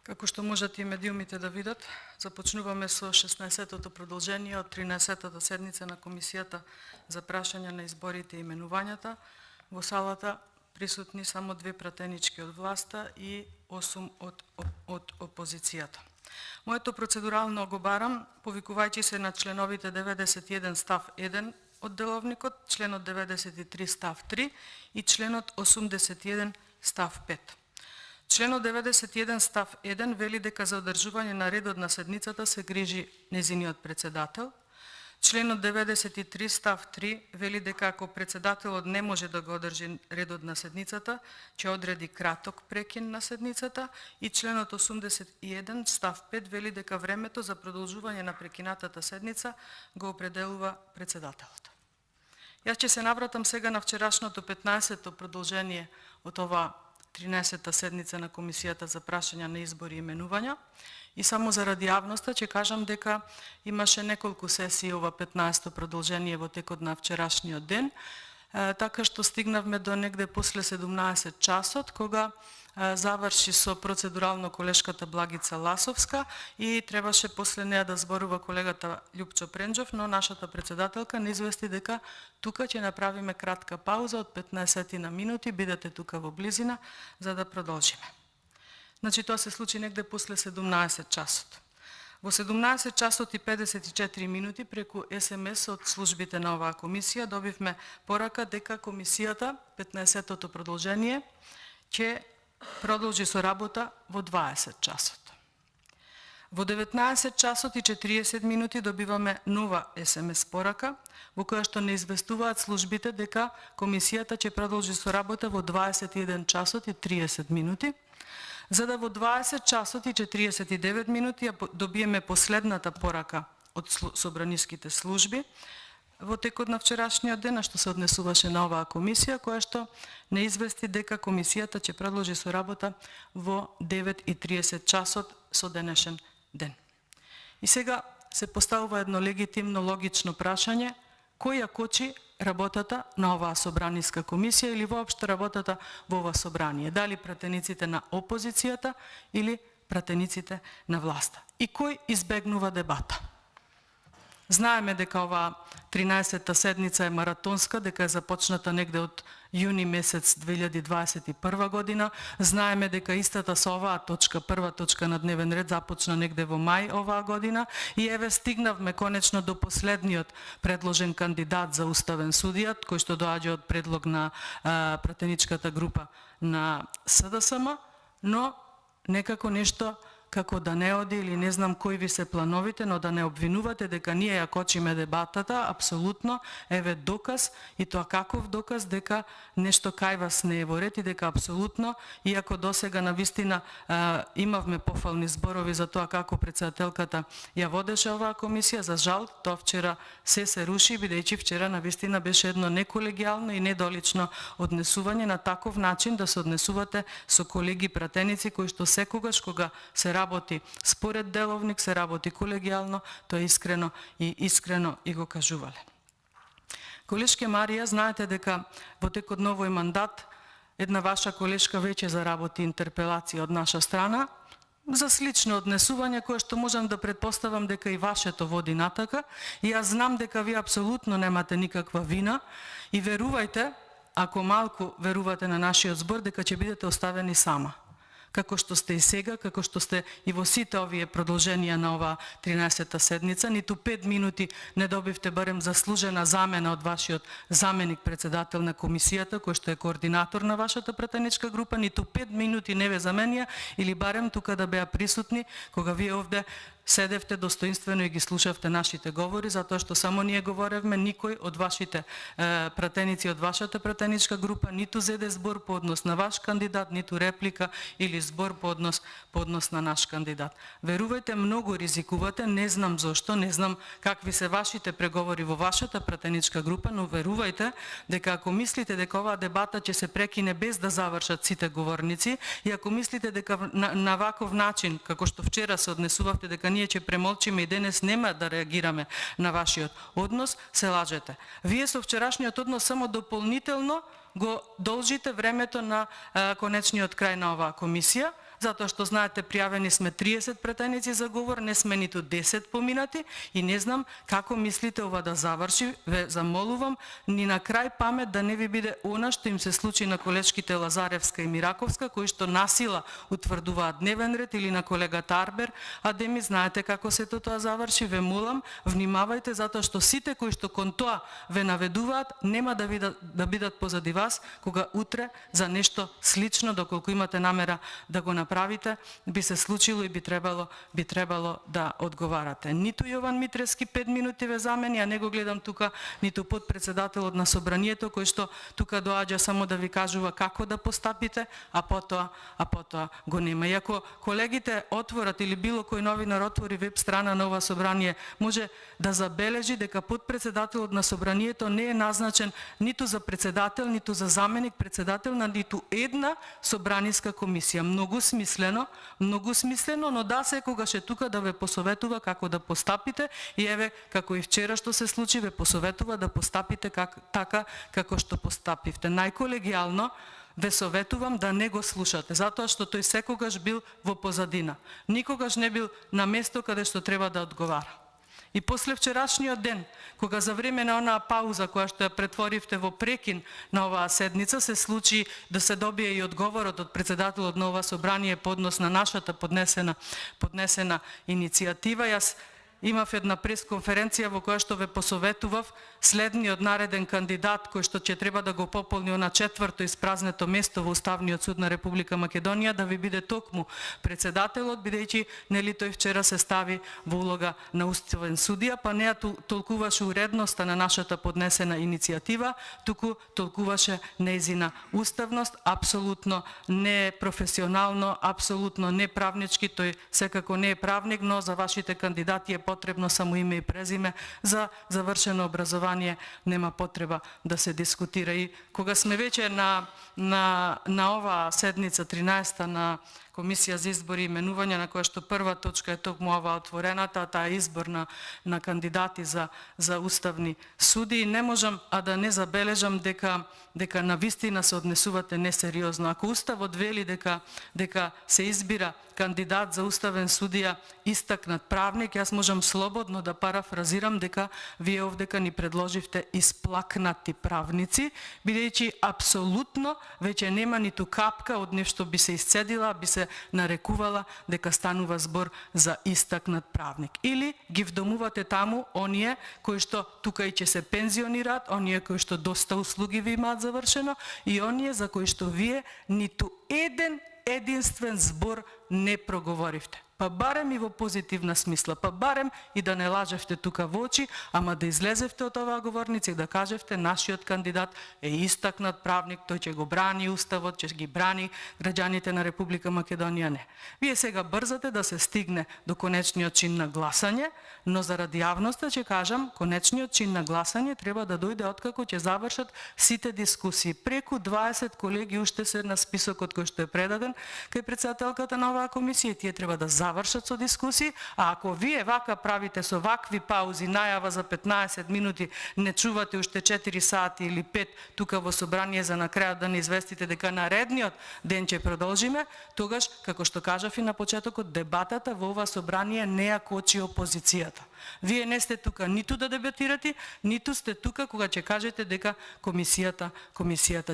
Како што можат и медиумите да видат, започнуваме со 16-тото продолжение од 13-тата седница на Комисијата за прашања на изборите и именувањата. Во салата присутни само 2 пратенички од власта и 8 од опозицијата. Моето процедурално го барам, повикувајќи се на членовите 91 став 1 од деловникот, членот 93 став 3 и членот 81 став 5. Членот 91 став 1 вели дека за одржување на редот на седницата се грижи незиниот председател. Членот 93 став 3 вели дека ако председателот не може да го одржи редот на седницата, ќе одреди краток прекин на седницата, и членот 81 став 5 вели дека времето за продолжување на прекинатата седница го определува председателот. Јас ќе се навратам сега на вчерашното 15-то продолжение од ова 13-та седница на Комисијата за прашања на избори и именувања, и само заради јавноста ќе кажам дека имаше неколку сесии ова 15-то продолжение во текот на вчерашниот ден, така што стигнавме до негде после 17 часот, кога заврши со процедурално колешката Благица Ласовска и требаше после неа да зборува колегата Љупчо Пренџов, но нашата председателка не извести дека тука ќе направиме кратка пауза од 15 на минути, бидете тука во близина за да продолжиме. Значи тоа се случи негде после 17 часот. Во 17 часот и 54 минути преку СМС од службите на оваа комисија добивме порака дека комисијата 15-тото продолжение ќе продолжи со работа во 20 часот. Во 19 часот и 40 минути добиваме нова СМС порака во која што не известуваат службите дека комисијата ќе продолжи со работа во 21 часот и 30 минути, за да во 20 часот и 49 минути добиеме последната порака од собраниските служби во текот на вчерашниот ден, што се однесуваше на оваа комисија, која што не извести дека комисијата ќе продолжи со работа во 9:30 часот со денешен ден. И сега се поставува едно легитимно, логично прашање: кој ја кочи работата на оваа собраниска комисија или воопшто работата во ова собрание? Дали пратениците на опозицијата или пратениците на власта? И кој избегнува дебата? Знаеме дека оваа 13-та седница е маратонска, дека е започната негде од јуни месец 2021 година. Знаеме дека истата со оваа точка, прва точка на дневен ред, започна негде во мај оваа година, и еве стигнавме конечно до последниот предложен кандидат за уставен судија, кој што доаѓа од предлог на пратеничката група на СДСМ, но некако нешто како да не оди, или не знам кои ви се плановите, но да не обвинувате дека ние ја кочиме дебатата. Апсолутно, еве доказ, и тоа каков доказ, дека нешто кај вас не е во ред и дека апсолутно, иако досега навистина имавме пофални зборови за тоа како председателката ја водеше оваа комисија, за жал тоа вчера се руши, бидејќи вчера навистина беше едно неколегијално и недолично однесување, на таков начин да се однесувате со колеги пратеници кои што секогаш кога се работи според деловник, се работи колегијално, тоа искрено и го кажувале. Колешке Марија, знаете дека во текот на овој мандат една ваша колешка веќе заработи интерпелација од наша страна за слично однесување, кое што можам да претпоставам дека и вашето води натака, и јас знам дека ви апсолутно немате никаква вина, и верувајте, ако малку верувате на нашиот збор, дека ќе бидете оставени сама. Како што сте и сега, како што сте и во сите овие продолженија на оваа 13-та седница, ниту 5 минути не добивте барем заслужена замена од вашиот заменик председател на комисијата, кој што е координатор на вашата пратеничка група, ниту 5 минути не ве заменија, или барем тука да беа присутни кога вие овде седевте достоинствено и ги слушавте нашите говори, затоа што само ние говоревме, никој од вашите пратеници од вашата пратеничка група ниту зеде збор по однос на ваш кандидат, ниту реплика или збор по однос на наш кандидат. Верувајте, многу ризикувате, не знам зошто, не знам какви се вашите преговори во вашата пратеничка група, но верувајте дека ако мислите дека оваа дебата ќе се прекине без да завршат сите говорници, и ако мислите дека на ваков начин, како што вчера се однесувавте, дека ние ќе премолчиме и денес нема да реагираме на вашиот однос, се лажете. Вие со вчерашниот однос само дополнително го должите времето на конечниот крај на оваа комисија, затоа што знаете пријавени сме 30 претеници за говор, не сме ниту 10 поминати и не знам како мислите ова да заврши. Ве замолувам ни на крај памет да не ви биде она што им се случи на колешките Лазаревска и Мираковска, кои што насила утврдуваат дневен ред, или на колегата Арбер, а де ми знаете како се тоа заврши. Ве молам, внимавајте, затоа што сите кои што кон тоа ве наведуваат нема да бидат позади вас кога утре за нешто слично, доколку имате намера да го направите, би се случило и би требало да одговарате. Ниту Јован Митревски 5 минути ве замени, а не го гледам тука, ниту подпредседателот на собранието кој што тука доаѓа само да ви кажува како да постапите, а потоа го нема. И ако колегите отворат или било кој новинар отвори веб страна на ова собрание, може да забележи дека подпредседателот на собранието не е назначен ниту за председател, ниту за заменик председател на ниту една собраниска комисија. Многу смислено, но да секогаш е тука да ве посоветува како да постапите и еве како и вчера што се случи ве посоветува да постапите така како што постапивте. Најколегијално ве советувам да не го слушате, затоа што тој секогаш бил во позадина. Никогаш не бил на место каде што треба да одговара. И после вчерашниот ден, кога за време на онаа пауза која што ја претворивте во прекин на оваа седница, се случи да се добие и одговорот од председателот на ова собрание по однос на нашата поднесена иницијатива. Јас имав една пресконференција во која што ве посоветував следниот нареден кандидат кој што ќе треба да го пополни на 4-то испразнето место во Уставниот суд на Република Македонија да ви биде токму председателот, бидејќи нели тој вчера се стави во улога на уставен судија, па не ја толкуваше уредноста на нашата поднесена иницијатива, туку толкуваше нејзина уставност, апсолутно не професионално, апсолутно не правнички. Тој секако не е правник, но за вашите кандидати е потребно само име и презиме. За завршено образование нема потреба да се дискутира. И кога сме веќе на оваа седница 13-та на Комисија за избори и именувања, на која што прва точка е токму ова отворената, таа избор на кандидати за уставни суди, не можам а да не забележам дека навистина се однесувате несериозно. Ако Уставот вели дека се избира кандидат за уставен судија истакнат правник, јас можам слободно да парафразирам дека вие овдека ни предложивте исплакнати правници, бидејќи апсолутно веќе нема ниту капка од нешто би се исцедила, би се нарекувала дека станува збор за истакнат правник. Или ги вдомувате таму оние кои што тука и ќе се пензионираат, оние кои што доста услуги ви имаат завршено и оние за кои што вие ниту единствен збор не проговоривте. Па барем и во позитивна смисла, па барем и да не лажевте тука во очи, ама да излезевте од оваа говорница и да кажевте нашиот кандидат е истакнат правник, тој ќе го брани Уставот, ќе ги брани граѓаните на Република Македонија. Не. Вие сега брзате да се стигне до конечниот чин на гласање, но заради јавноста ќе кажам, конечниот чин на гласање треба да дојде откако ќе завршат сите дискусии. Преку 20 колеги уште се на списокот кој што е предаден кај председателката на оваа комисија, тие треба да завршат со дискусии, а ако вие вака правите со вакви паузи, најава за 15 минути, не чувате уште 4 сати или 5 тука во собрание за на крајот да не известите дека наредниот ден ќе продолжиме, тогаш, како што кажав и на почетокот, дебатата во ова собрание не ја кочи опозицијата. Вие не сте тука ниту да дебатирате, ниту сте тука кога ќе кажете дека комисијата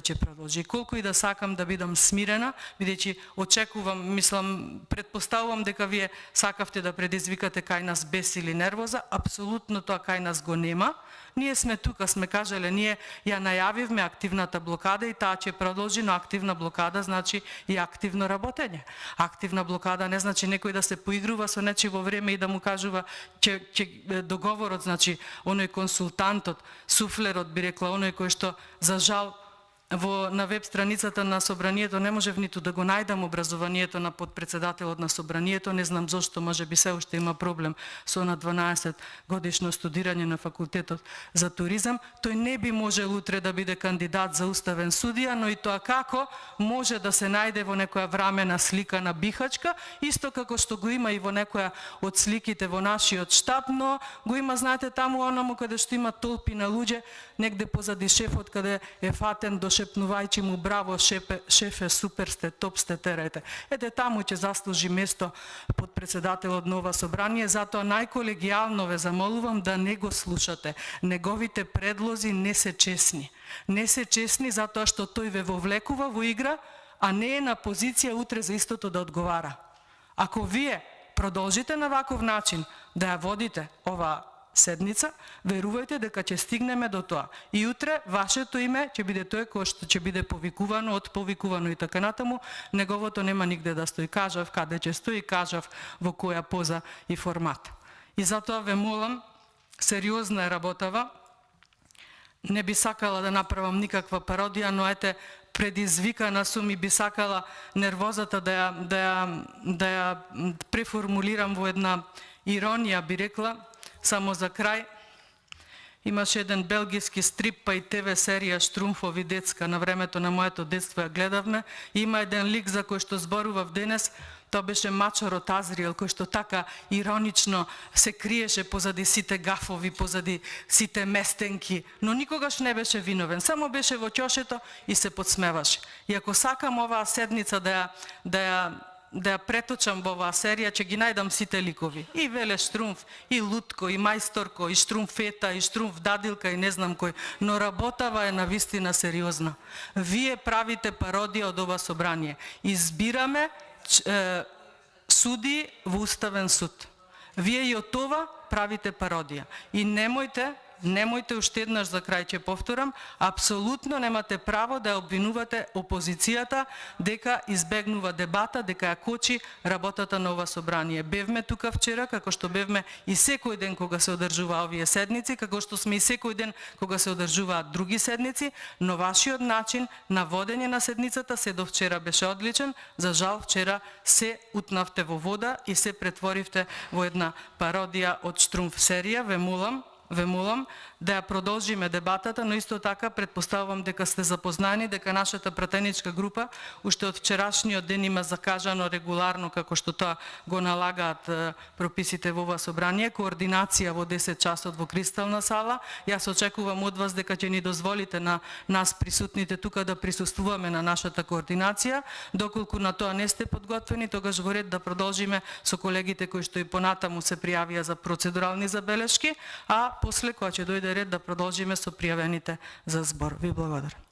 ќе продолжи. Колку и да сакам да бидам смирена, бидејќи очекувам, предпоставувам дека вие сакавте да предизвикате кај нас бес или нервоза, апсолутно тоа кај нас го нема. Ние сме тука, сме кажале, ние ја најавивме активната блокада и таа ќе продолжи, но активна блокада значи и активно работење. Активна блокада не значи некој да се поигрува со нечиво време и да му кажува договорот, значи оној консултантот, суфлерот би рекла, оној кој што за жал на веб страницата на собранието не можев ниту да го најдам образованието на подпредседателот на собранието, не знам зошто, можеби се уште има проблем со на 12 годишно студирање на факултетот за туризам. Тој не би можел утре да биде кандидат за уставен судија, но и тоа како може да се најде во некоја врамена слика на Бихачка, исто како што го има и во некоја од сликите во нашиот штаб, но го има, знаете, таму онаму каде што има толпи на луѓе, негде позади шефот каде е фатен до дошепнувајќи му браво шефе, супер сте, топ сте, терете. Ете таму ќе заслужи место подпредседателот на ова собрание, затоа најколегијално ве замолувам да не го слушате. Неговите предлози не се честни. Не се честни затоа што тој ве вовлекува во игра, а не е на позиција утре за истото да одговара. Ако вие продолжите на ваков начин да ја водите ова седница, верувајте дека ќе стигнеме до тоа. И утре вашето име ќе биде тој кој што ќе биде повикувано, отповикувано и така натаму, неговото нема нигде да стои. Кажав каде ќе стои, кажав во која поза и формат. И затоа ве молам, сериозна е работава. Не би сакала да направам никаква пародија, но ете, предизвикана сум и би сакала нервозата да ја преформулирам во една иронија, би рекла. Само за крај, имаше еден белгиски стрип, па и ТВ серија Штрумфови детска, на времето на моето детство ја гледавме. Има еден лик за кој што зборував денес, тоа беше мачорот Азриел, кој што така иронично се криеше позади сите гафови, позади сите местенки, но никогаш не беше виновен, само беше во ќошето и се подсмеваше. И ако сакам оваа седница да ја преточам во оваа серија, ќе ги најдам сите ликови. И Веле Штрумф, и Лутко, и Мајсторко, и Штрумфета, и Штрумф Дадилка, и не знам кој. Но работава е навистина сериозна. Вие правите пародија од ова собрание. Избираме суди во Уставен суд. Вие и од това правите пародија. И немојте уште еднаш за крај ќе повторам, апсолутно немате право да обвинувате опозицијата дека избегнува дебата, дека ја кочи работата на ова собрание. Бевме тука вчера, како што бевме и секој ден кога се одржува овие седници, како што сме и секој ден кога се одржуваат други седници, но вашиот начин на водење на седницата се до вчера беше одличен. За жал вчера се утнавте во вода и се претворивте во една пародија од Штрумф серија. Ве молам да ја продолжиме дебатата, но исто така предпоставувам дека сте запознани дека нашата пратеничка група уште од вчерашниот ден има закажано регуларно, како што тоа го налагаат прописите во ова собрание, координација во 10 часот во Кристална сала. Јас очекувам од вас дека ќе ни дозволите на нас присутните тука да присуствуваме на нашата координација. Доколку на тоа не сте подготвени, тогаш во ред да продолжиме со колегите кои што и понатаму се пријавија за процедурални забелешки, а после кога ќе дојде ред да продолжиме со пријавените за збор. Ви благодарам.